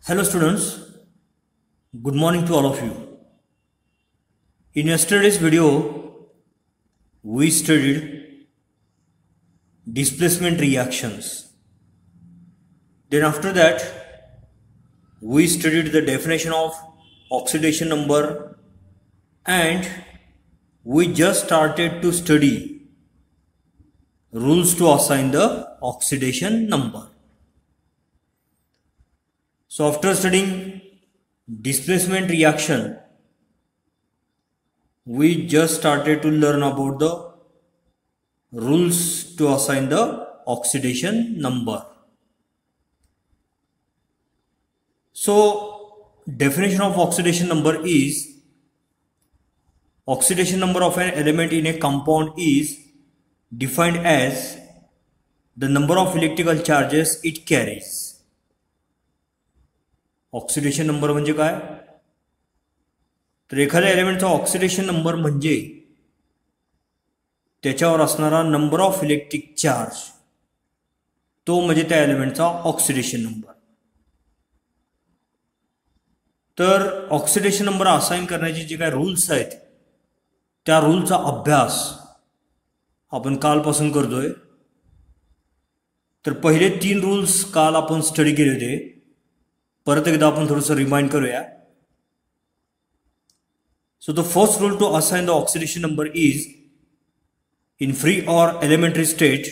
Hello students, good morning to all of you. In yesterday's video, we studied displacement reactions. Then after that, we studied the definition of oxidation number and we just started to study rules to assign the oxidation number. So after studying displacement reaction, we just started to learn about the rules to assign the oxidation number. So definition of oxidation number is oxidation number of an element in a compound is defined as the number of electrical charges it carries. Oxidation number म्हणजे काय तर एखाद्या एलिमेंटचा oxidation number म्हणजे त्याच्यावर असणारा number of electric charge तो म्हणजे त्या एलिमेंटचा ऑक्सिडेशन नंबर. तर ऑक्सिडेशन नंबर असाइन करण्याचे जे काय रूल्स आहेत त्या रूलचा अभ्यास आपण कालपासून करतोय. तर पहिले 3 रूल्स काल आपण स्टडी केले होते. परत एकदा आपण थोडंसं रिमाइंड करूया. So the first rule to assign the oxidation number is in free or elementary state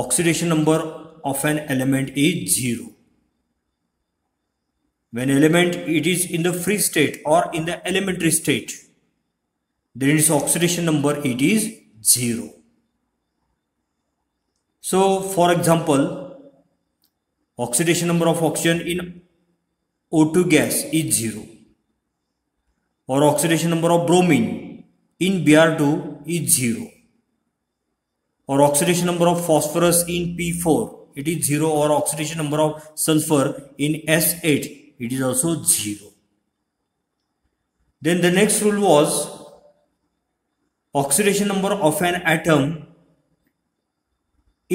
oxidation number of an element is 0. When element it is in the free state or in the elementary state, then its oxidation number it is 0. So for example, oxidation number of oxygen in O2 gas is 0, or oxidation number of bromine in Br2 is 0, or oxidation number of phosphorus in P4 it is 0, or oxidation number of sulfur in S8 it is also 0. Then the next rule was oxidation number of an atom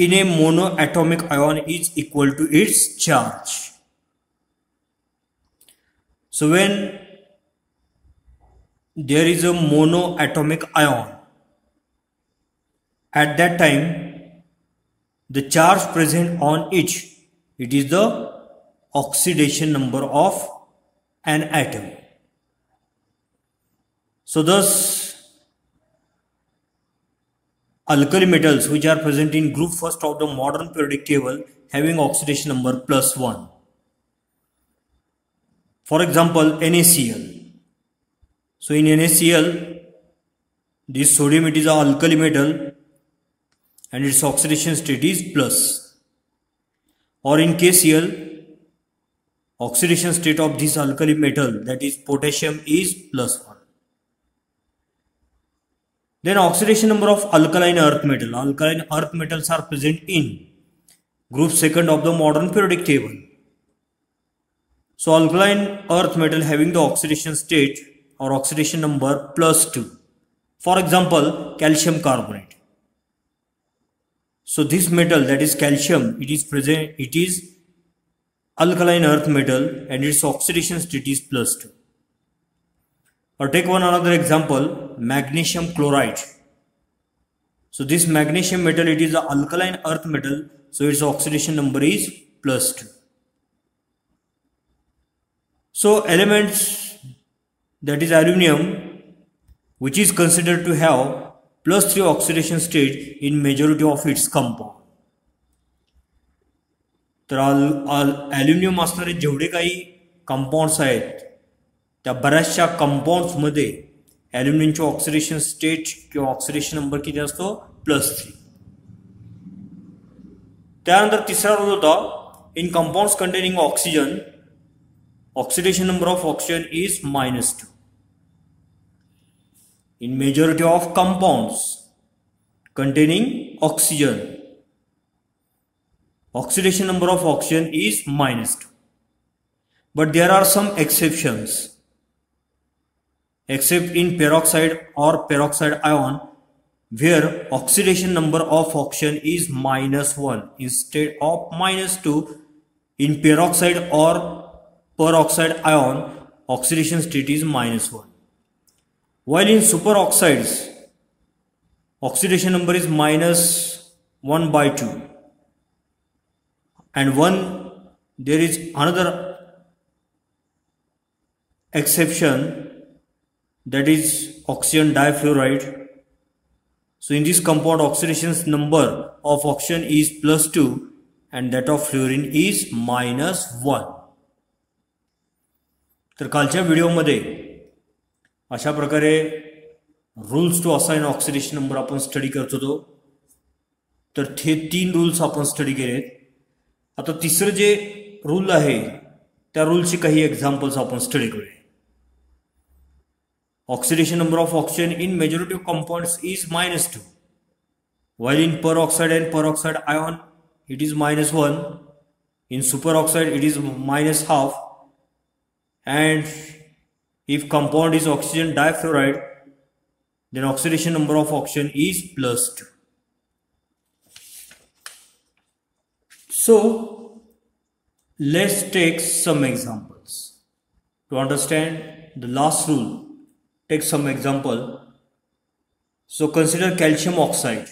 in a monoatomic ion is equal to its charge. So when there is a monoatomic ion, at that time the charge present on it is the oxidation number of an atom. So thus alkali metals which are present in group first of the modern periodic table having oxidation number +1. For example, NaCl. So in NaCl, this sodium it is an alkali metal and its oxidation state is plus. Or in KCl, oxidation state of this alkali metal, that is potassium, is +1. Then oxidation number of alkaline earth metal. Alkaline earth metals are present in group second of the modern periodic table. So alkaline earth metal having the oxidation state or oxidation number +2. For example, calcium carbonate. So this metal, that is calcium, it is alkaline earth metal and its oxidation state is +2. Or take another example, magnesium chloride. So this magnesium metal, it is an alkaline earth metal, so its oxidation number is +2. So elements, that is aluminum, which is considered to have +3 oxidation state in majority of its compound. तर aluminium असणारे जेवढे काही compounds आहेत त्या बऱ्याचशा compounds मध्ये ॲल्युमिनियमची oxidation state किंवा ऑक्सिडेशन नंबर किती असतो +3. त्यानंतर तिसरा रूल होता in compounds containing oxygen oxidation number of oxygen is -2. In majority of compounds containing oxygen oxidation number of oxygen is -2. But there are some exceptions. Except in peroxide or peroxide ion where oxidation number of oxygen is -1 instead of -2 in peroxide or peroxide ion, oxidation state is -1. While in superoxides, oxidation number is -1/2. And there is another exception, that is oxygen difluoride. So in this compound, oxidation number of oxygen is +2 and that of fluorine is -1. तर कालच्या व्हिडिओमध्ये अशा प्रकारे rules to assign oxidation number आपण study करत होतो. तर हे 3 rules आपण स्टडी केलेत. आता तिसरं जे रूल आहे त्या रूलची काही एक्झाम्पल्स आपण स्टडी करूया. Oxidation number of oxygen in majority of compounds is -2, while in peroxide and peroxide ion it is -1, in superoxide it is -half, and if compound is oxygen difluoride, then oxidation number of oxygen is +2. So let's take some examples to understand the last rule. Take some example. So consider calcium oxide.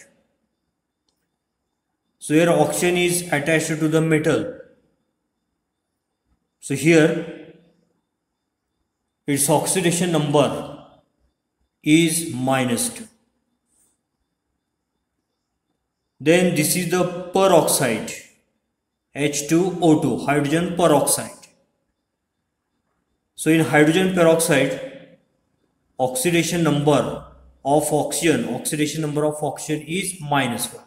So here oxygen is attached to the metal. So here its oxidation number is -2. Then this is the peroxide, H2O2, hydrogen peroxide. So in hydrogen peroxide, oxidation number of oxygen is -1.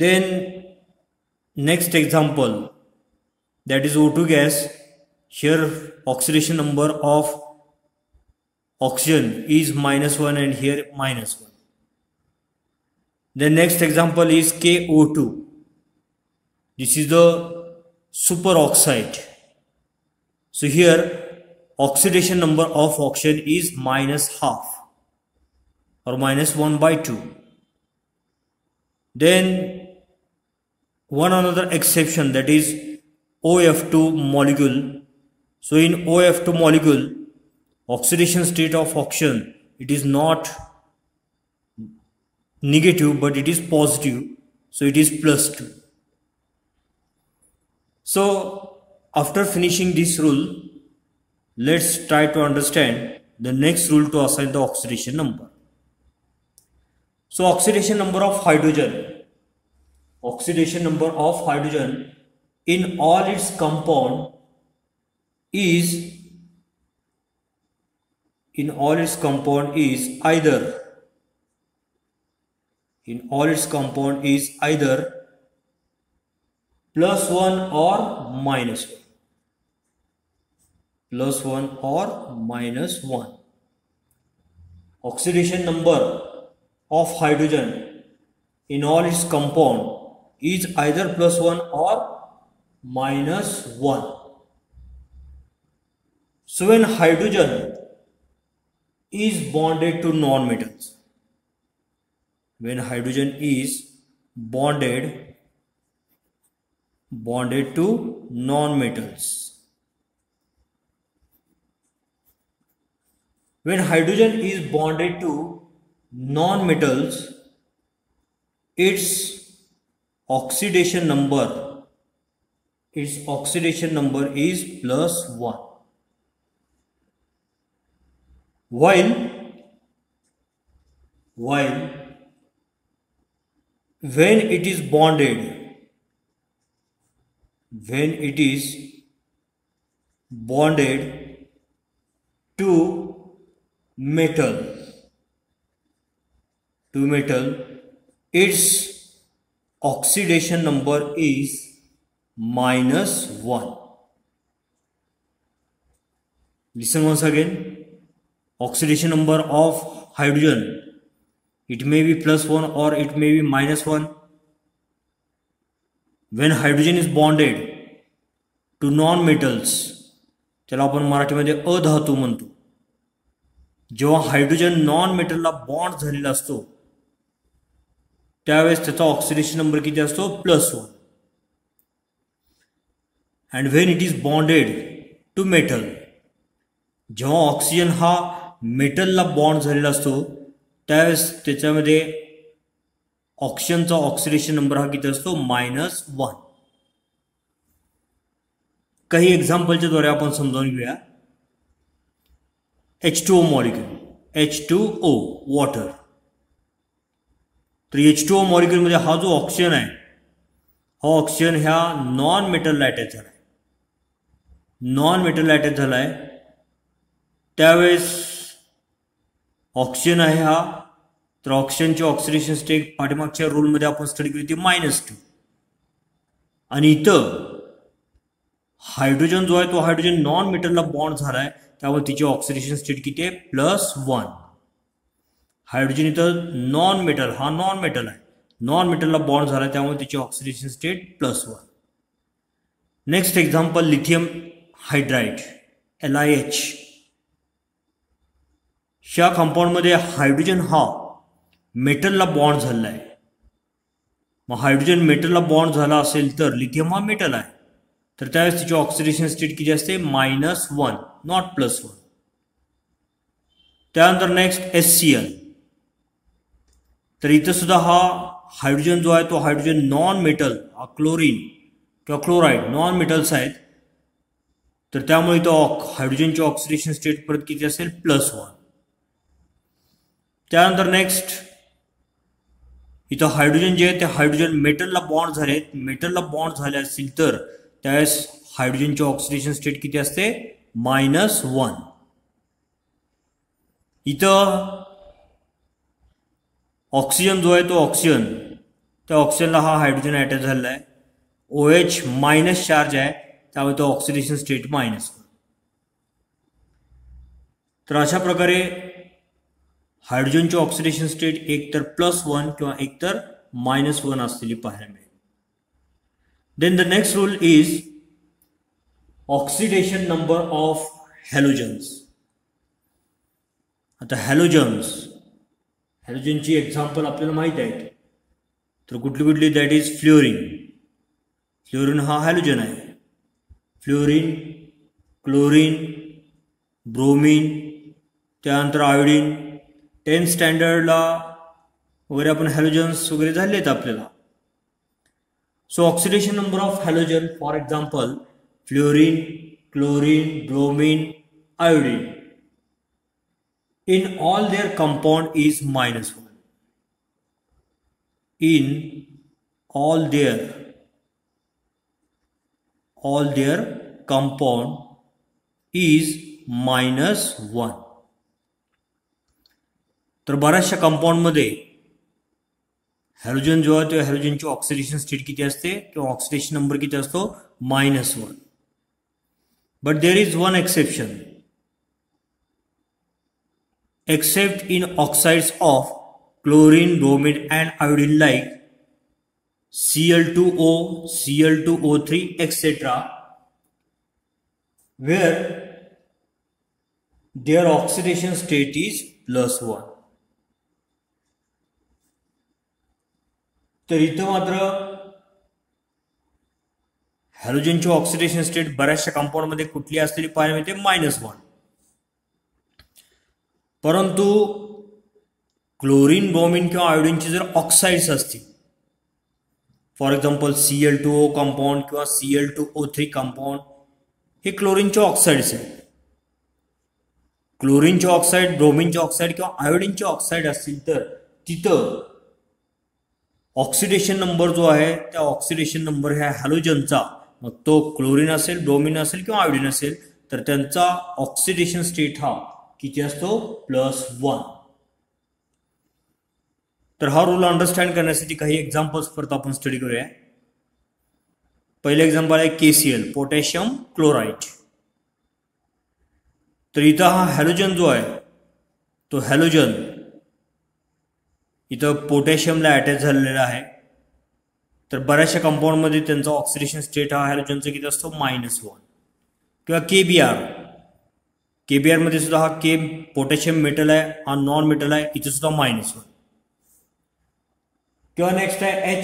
Then next example, that is O2 gas. Here oxidation number of oxygen is -1 and here -1. The next example is KO2. This is the superoxide. So here oxidation number of oxygen is -half or -1/2. Then one another exception, that is OF2 molecule. So in OF2 molecule, oxidation state of oxygen, it is not negative but it is positive, so it is +2. So after finishing this rule, let's try to understand the next rule to assign the oxidation number. So oxidation number of hydrogen in all its compound is either +1 or -1. Oxidation number of hydrogen in all its compound is either +1 or -1. So when hydrogen is bonded to non-metals, when hydrogen is bonded to non-metals, when hydrogen is bonded to non-metals, its oxidation number is +1. While when it is bonded to metal, its oxidation number is -1. Listen once again. Oxidation number of hydrogen, it may be +1 or it may be -1. When hydrogen is bonded to non-metals, त्याला आपण मराठीमध्ये अधातू म्हणतो. जेव्हा hydrogen non मेटलला bond झालेला असतो त्यावेळेस त्याचा oxidation number किती असतो? +1. And when it is bonded to metal, जेव्हा ऑक्सिजन हा मेटलला बॉन्ड झालेला असतो त्यावेळेस त्याच्यामध्ये ऑक्सिजनचा ऑक्सिडेशन नंबर हा किती असतो -1. काही एक्झाम्पलच्या द्वारे आपण समजावून घेऊया. H2O molecule, H2O water. तर H2O मॉलिक्यूल मध्ये हा जो ऑक्सिजन आहे हा ऑक्सिजन ह्या नॉन मेटलला अटॅच झालाय. नॉन मेटलला अटॅच झालाय त्यावेळेस ऑक्सिजन आहे हा, तर ऑक्सिजनची ऑक्सिडेशन स्टेट पाठीमागच्या रूलमध्ये आपण स्टडी केली होती -2. आणि इथं हायड्रोजन जो आहे तो हायड्रोजन नॉन मेटलला बॉन्ड झालाय त्यामुळे तिची ऑक्सिडेशन स्टेट किती आहे +1. हायड्रोजन इथं नॉन मेटल, हा नॉन मेटल आहे, नॉन मेटलला बॉन्ड झालाय त्यामुळे तिची oxidation state +1. Next example lithium hydride LiH. ह्या कंपाऊंडमध्ये हायड्रोजन हा मेटलला बॉन्ड झालेला आहे. मग हायड्रोजन मेटलला बॉन्ड झाला असेल तर लिथियम हा मेटल आहे, तर त्यावेळेस तिची ऑक्सिडेशन स्टेट किती असते -1, नॉट +1. त्यानंतर नेक्स्ट HCl. तर इथं सुद्धा हा हायड्रोजन जो आहे तो हायड्रोजन नॉन मेटल, हा क्लोरीन किंवा क्लोराईड नॉन मेटल्स आहेत, तर त्यामुळे इथं हायड्रोजनची ऑक्सिडेशन स्टेट परत किती असेल +1. त्यानंतर नेक्स्ट इथं हायड्रोजन जे आहे ते हायड्रोजन मेटलला बॉन्ड झालेत, मेटलला बॉन्ड झाले असतील तर त्यावेळेस हायड्रोजनची ऑक्सिडेशन स्टेट किती असते -1. इथं ऑक्सिजन जो आहे तो ऑक्सिजन, त्या ऑक्सिजनला हा हायड्रोजन अटॅच झालेला आहे, OH- चार्ज आहे त्यामुळे तो ऑक्सिडेशन स्टेट -1. तर अशा प्रकारे हायड्रोजनची ऑक्सिडेशन स्टेट एक तर +1 किंवा एक तर -1 असलेली पाहायला मिळेल. Then the next rule is oxidation number of halogens. आता हॅलोजनची एक्झाम्पल आपल्याला माहित आहेत, तर कुठली कुठली, दॅट इज फ्लोरीन. फ्लोरीन हा हॅलोजन आहे. फ्लोरीन, क्लोरीन, ब्रोमीन, त्यानंतर आयोडीन. 10th स्टँडर्डला वगैरे आपण हॅलोजन्स वगैरे झाले आहेत आपल्याला. So oxidation number of halogen for example fluorine, chlorine, bromine, iodine in all their compound is -1. In all their compound is -1. तर बऱ्याचशा कंपाऊंड मध्ये हॅलोजन जो आहे तो हॅलोजनची ऑक्सिडेशन स्टेट किती असते किंवा ऑक्सिडेशन नंबर किती असतो -1. But there is one exception. Except in oxides of chlorine, bromine and iodine like Cl2O, Cl2O3 etc. where their oxidation state is +1. तर इथं मात्र हॅलोजनची ऑक्सिडेशन स्टेट बऱ्याचशा कंपाऊंड मध्ये कुठली असलेली पाहायला मिळते -1. परंतु क्लोरीन, ब्रोमीन किंवा आयोडीनचे जर ऑक्साइड्स असतील, फॉर एक्झाम्पल Cl2O कंपाऊंड किंवा Cl2O3 कंपाऊंड, हे क्लोरीनचे ऑक्साइड्स आहेत. क्लोरीनचे ऑक्साइड, ब्रोमीनचे ऑक्साइड किंवा आयोडीनचे ऑक्साइड असतील तर तिथं ऑक्सिडेशन नंबर जो आहे त्या ऑक्सिडेशन नंबर ह्या हॅलोजनचा, मग तो क्लोरीन असेल, ब्रोमीन असेल किंवा आयोडीन असेल, तर त्यांचा ऑक्सिडेशन स्टेट हा किती असतो +1. तर हा रूल अंडरस्टँड करण्यासाठी काही एक्झाम्पल्स परत आपण स्टडी करूया. पहिले एक्झाम्पल आहे KCl, पोटॅशियम क्लोराईड. तर इथं हा हॅलोजन जो आहे तो हॅलोजन इथं पोटॅशियमला अटॅच झालेला आहे. तर बऱ्याचशा कंपाऊंडमध्ये त्यांचा ऑक्सिडेशन स्टेट हा हॅलोजनचा किती असतो -1. किंवा KBr मध्ये सुद्धा हा पोटॅशियम मेटल आहे, हा नॉन मेटल आहे, इथे सुद्धा -1. किंवा नेक्स्ट आहे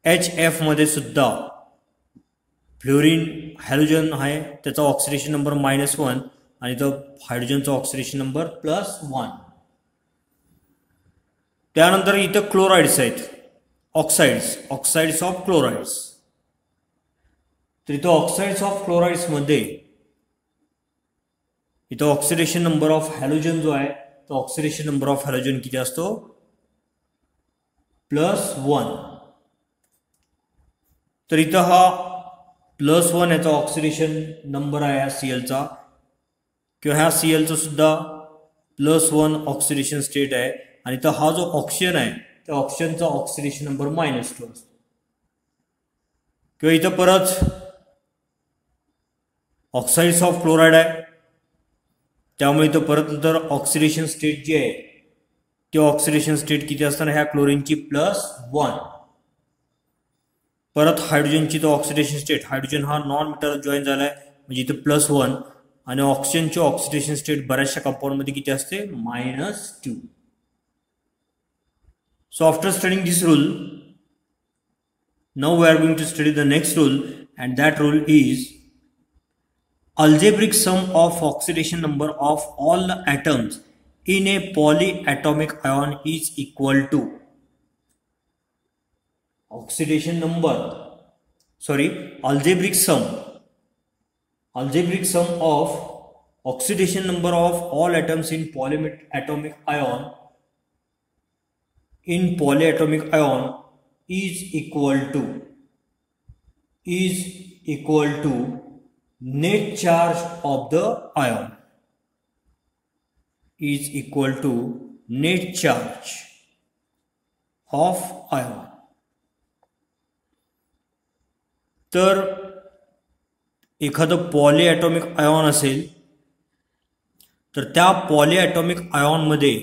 HF मध्ये सुद्धा फ्लोरीन हॅलोजन आहे त्याचा ऑक्सिडेशन नंबर -1 आणि तो हायड्रोजनचा ऑक्सिडेशन नंबर +1. त्यानंतर इथं क्लोराइड्स आहेत, ऑक्साइड्स ऑफ क्लोराइड्स. तर इथं ऑक्साइड्स ऑफ क्लोराइड्समध्ये इथं ऑक्सिडेशन नंबर ऑफ हॅलोजन जो आहे तो ऑक्सिडेशन नंबर ऑफ हॅलोजन किती असतो +1. तर इथं हा +1 याचा ऑक्सिडेशन नंबर आहे ह्या Clचा, किंवा ह्या Clचा सुद्धा +1 ऑक्सिडेशन स्टेट आहे. आणि तर हा जो ऑक्सिजन आहे त्या ऑक्सिजनचा ऑक्सिडेशन नंबर -2 असतो. किंवा इथं परत ऑक्साइड्स ऑफ क्लोराइड आहे, त्यामुळे इथं परत नंतर ऑक्सिडेशन स्टेट जी आहे ते ऑक्सिडेशन स्टेट किती असताना ह्या क्लोरीनची +1. परत हायड्रोजनची तो ऑक्सिडेशन स्टेट, हायड्रोजन हा नॉन मेटल जॉईन झालाय म्हणजे इथं +1. आणि ऑक्सिजनची ऑक्सिडेशन स्टेट बऱ्याचशा कंपाऊंडमध्ये किती असते -2. So after studying this rule, now we are going to study the next rule, and that rule is algebraic sum of oxidation number of all the atoms in a polyatomic ion is equal to algebraic sum of oxidation number of all atoms in polyatomic ion is equal to net charge of the ion, is equal to net charge of ion. तर एखादं polyatomic ion असेल तर त्या polyatomic आयॉनमध्ये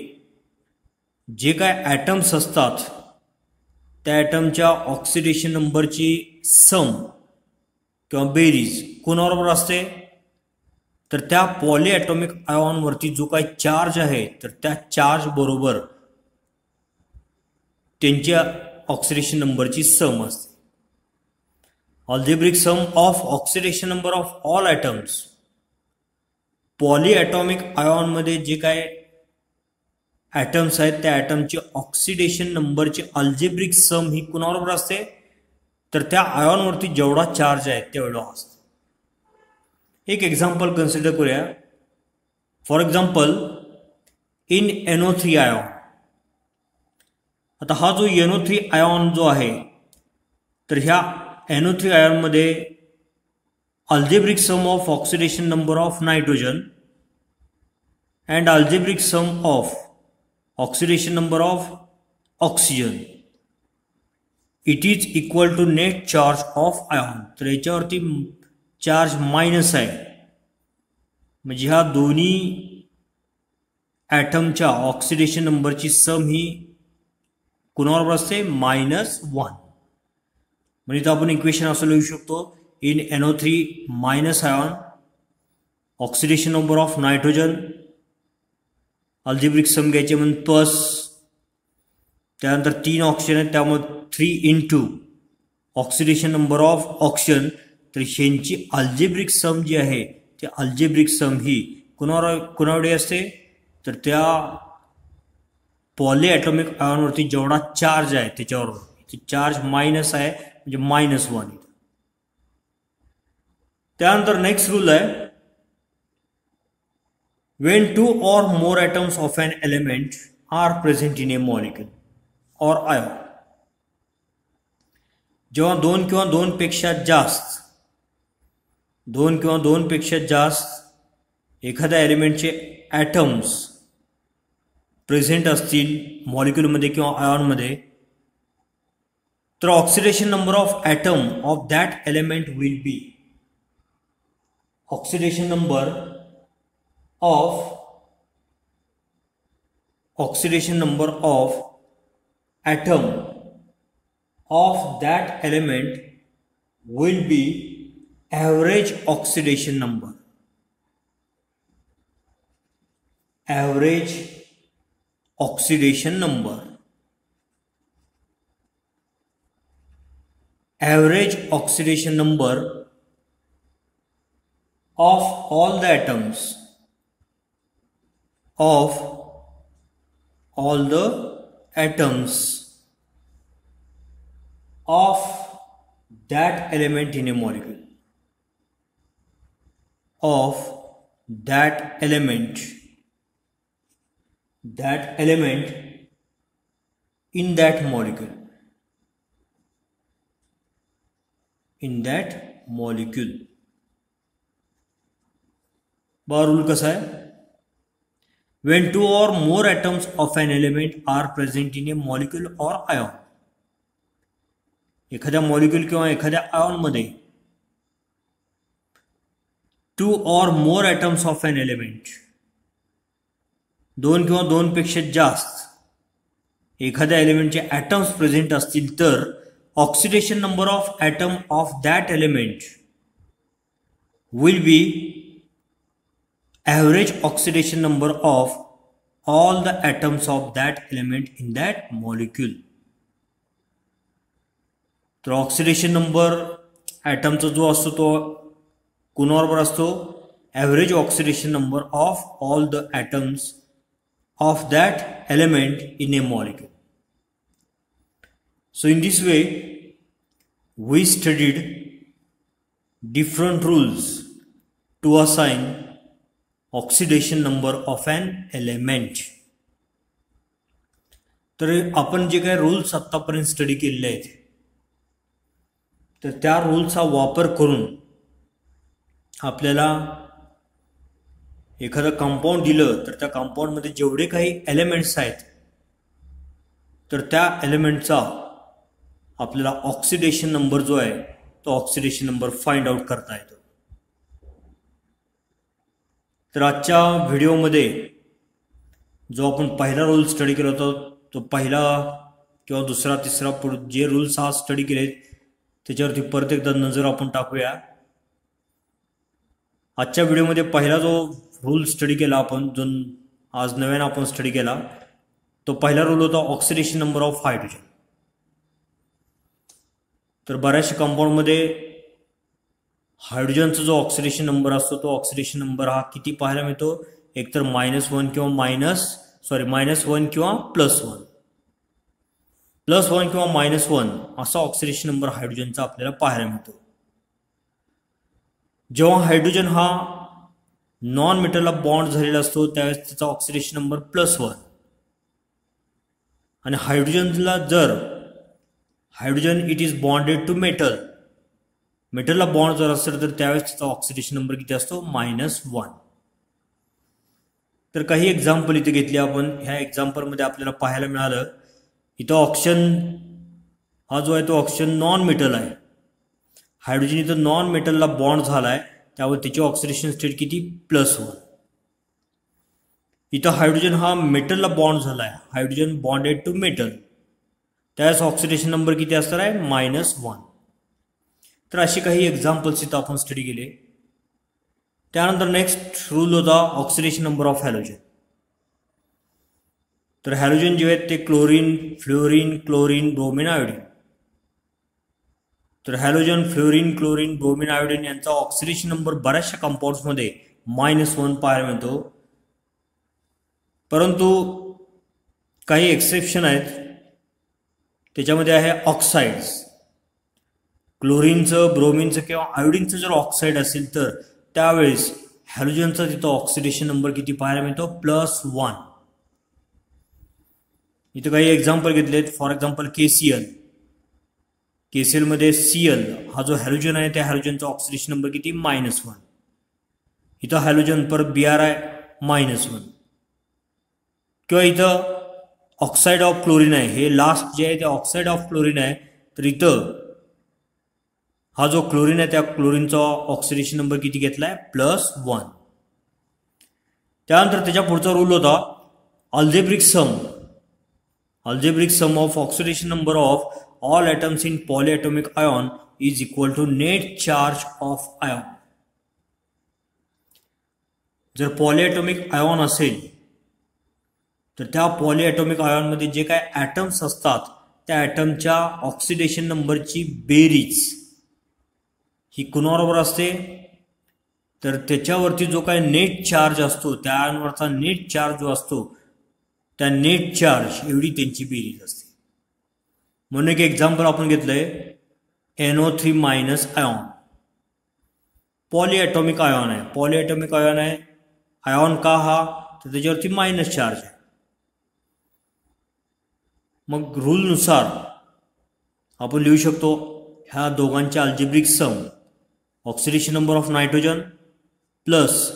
जे काय atoms असतात त्या ॲटमच्या ऑक्सिडेशन नंबरची सम किंवा बेरीज कोणाबरोबर असते तर त्या पॉलीएटॉमिक आयॉनवरती जो काही चार्ज आहे तर त्या चार्ज बरोबर त्यांच्या ऑक्सिडेशन नंबरची सम असते. Algebraic sum of oxidation number of all atoms, polyatomic आयॉनमध्ये जे काय ॲटम्स आहेत त्या ॲटमची ऑक्सिडेशन नंबरची अल्जेब्रिक सम ही कुणाबरोबर असते तर त्या आयॉनवरती जेवढा चार्ज आहे तेवढा असतो. एक एक्झाम्पल कन्सिडर करूया. For example in NO3 ion. आता हा जो NO3 आयॉन जो आहे तर ह्या NO3 आयॉनमध्ये algebraic sum of oxidation number of nitrogen and algebraic sum of oxidation number of oxygen it is equal to net charge of ion. तर याच्यावरती चार्ज मायनस आहे म्हणजे ह्या दोन्ही ॲटमच्या ऑक्सिडेशन नंबरची सम ही कुणाबरोबर असते -1. म्हणजे आपण इक्वेशन असं लिहू शकतो इन NO3 minus ion oxidation number of nitrogen algebraic sum घ्यायचे म्हणून प्लस त्यानंतर 3 ऑक्सिजन आहेत त्यामुळे 3 × ऑक्सिडेशन नंबर ऑफ ऑक्सिजन. तर ह्यांची अल्जेब्रिक सम जी आहे ते अल्जेब्रिक सम ही कुणावरती असते तर त्या पॉलीएटॉमिक आयॉनवरती जेवढा चार्ज आहे त्याच्यावर चार्ज मायनस आहे म्हणजे -1. त्यानंतर नेक्स्ट रूल आहे when 2 or more atoms of an element are present in a molecule or ion. जेव्हा 2 किंवा 2 पेक्षा जास्त एखाद्या एलिमेंटचे ॲटम्स प्रेझेंट असतील मॉलिक्यूलमध्ये किंवा आयॉनमध्ये तर oxidation number of atom of that element will be oxidation number of atom of that element will be average oxidation number. Average oxidation number. Average oxidation number of all the atoms of all the atoms of that element in a molecule, of that element in that molecule, बघा rule कसा आहे, when two or more atoms of an element are present in a molecule or ion, एखाद्या molecule किंवा एखाद्या ion मध्ये to और मोर atoms of an element, दोन किंवा दोन पेक्षा जास्त एखाद्या एलिमेंटचे ॲटम्स प्रेझेंट असतील तर oxidation number of atom of that element will be average oxidation number of all the atoms of that element in that molecule. तर ऑक्सिडेशन नंबर ॲटमचा जो असतो तो कोणाबरोबर असतो, average oxidation number of all the atoms of that element in a molecule. So in this way we studied different rules to assign oxidation number of an element. तर आपण जे काही रूल्स आतापर्यंत स्टडी केलेले आहेत तर त्या रूल्सचा वापर करून आपल्याला एखादा कंपाऊंड दिलं तर त्या कंपाऊंड मध्ये जेवढे काही एलिमेंट्स आहेत तर त्या एलिमेंटचा आपल्याला ऑक्सिडेशन नंबर जो आहे तो ऑक्सिडेशन नंबर फाइंड आउट करता येतो. तर आजच्या व्हिडिओमध्ये जो आपण पहिला रूल स्टडी केला होता तो पहिला किंवा दुसरा तिसरा जे रूल्स आज स्टडी केले त्याच्यावरती परत एकदा नजर आपण टाकूया. आजच्या व्हिडिओमध्ये पहिला जो रूल स्टडी केला आपण, जो आज नव्याने आपण स्टडी केला, तो पहिला रूल होता ऑक्सिडेशन नंबर ऑफ हायड्रोजन. तर बऱ्याचशा कंपाऊंडमध्ये हायड्रोजनचा जो ऑक्सिडेशन नंबर असतो तो ऑक्सिडेशन नंबर हा किती पाहायला मिळतो, एकतर -1 किंवा -1 किंवा +1 किंवा -1 असा ऑक्सिडेशन नंबर हायड्रोजनचा आपल्याला पाहायला मिळतो. जेव्हा हायड्रोजन हा नॉन मेटलला बॉन्ड झालेला असतो त्यावेळेस त्याचा ऑक्सिडेशन नंबर +1, आणि हायड्रोजनला जर hydrogen it is bonded to मेटलला बॉन्ड जर असेल तर त्यावेळेस त्याचा ऑक्सिडेशन नंबर किती असतो, -1. तर काही एक्झाम्पल इथे घेतली आपण. ह्या एक्झाम्पलमध्ये आपल्याला पाहायला मिळालं इथं ऑक्सिजन हा जो आहे तो ऑक्सिजन नॉन मेटल आहे. हायड्रोजन इथं नॉन मेटलला बॉन्ड झालाय त्यावर त्याची ऑक्सिडेशन स्टेट किती, +1. इथं हायड्रोजन हा मेटलला बॉन्ड झालाय, हायड्रोजन बॉन्डेड टू मेटल, त्यावेळेस ऑक्सिडेशन नंबर किती असणार आहे, -1. तर असे काही एक्झाम्पल्स इथं आपण स्टडी केले. त्यानंतर नेक्स्ट रूल होता ऑक्सिडेशन नंबर ऑफ हॅलोजन. तर हॅलोजन जे आहेत ते chlorine, fluorine, chlorine, bromine, iodine. तर halogen, fluorine, chlorine, bromine, iodine यांचा ऑक्सिडेशन नंबर बऱ्याचशा कंपाऊंड्समध्ये -1 पाहायला मिळतो. परंतु काही एक्सेप्शन आहेत, त्याच्यामध्ये आहे ऑक्साइड्स. क्लोरीनचं, ब्रोमिनचं किंवा आयोडीनचं जर ऑक्साईड असेल तर त्यावेळेस हॅलोजनचा तिथं ऑक्सिडेशन नंबर किती पाहायला मिळतो, +1. इथं काही एक्झाम्पल घेतलेत. फॉर एक्झाम्पल केसीएल मध्ये Cl हा जो हॅलोजन आहे त्या हॅलोजनचा ऑक्सिडेशन नंबर किती, -1. इथं हॅलोजन परत Br आहे -1. किंवा इथं ऑक्साइड ऑफ क्लोरीन आहे, हे लास्ट जे आहे ते ऑक्साइड ऑफ क्लोरीन आहे. तर इथं हा जो क्लोरीन आहे त्या क्लोरीनचा ऑक्सिडेशन नंबर किती घेतलाय, +1. त्यानंतर त्याच्या पुढचा रूल होता algebraic sum of oxidation number of all atoms in polyatomic ion is equal to net charge of ion. जर पॉलीएटॉमिक आयॉन असेल तर त्या पॉलीएटॉमिक आयॉन मध्ये जे काय ॲटम्स असतात त्या ॲटमच्या ऑक्सिडेशन नंबरची बेरीज ही कुणाबरोबर असते, तर त्याच्यावरती जो काय नेट चार्ज असतो त्यावरचा नेट चार्ज जो असतो त्या नेट चार्ज एवढी त्यांची बेरीज असते. म्हणून एक एक्झाम्पल आपण घेतलंय NO3 मायनस आयॉन. पॉलीॲटॉमिक आयॉन आहे. पॉलीॲटॉमिक आयॉन आहे. आयॉन का हा तर त्याच्यावरती मायनस चार्ज आहे. मग रूलनुसार आपण लिहू शकतो ह्या दोघांचे algebraic sum oxidation number of nitrogen plus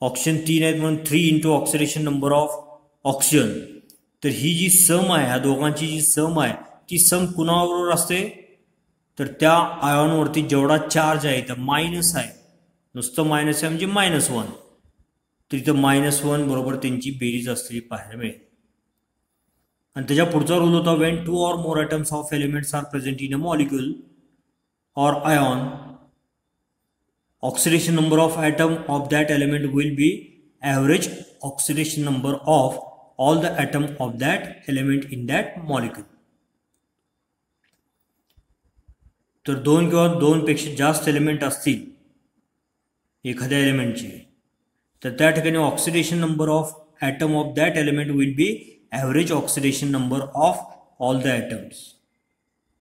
oxygen 3 आहेत म्हणून 3 into oxidation number of oxygen. तर ही जी सम आहे ह्या दोघांची जी सम आहे ती सम कुणाबरोबर असते तर त्या आयॉनवरती जेवढा चार्ज आहे तर मायनस आहे, नुसतं मायनस आहे म्हणजे -1. तर इथं -1 बरोबर त्यांची बेरीज असलेली पाहायला मिळेल. आणि त्याच्या पुढचा रूल होता when 2 or more atoms of elements are present in a molecule or ion, oxidation number of atom of that element will be average oxidation number of all the atom of that element in that molecule. तर 2 किंवा 2 पेक्षा जास्त element असतील एखाद्या एलिमेंटचे तर त्या ठिकाणी oxidation number of atom of that element will be average oxidation number of all the atoms.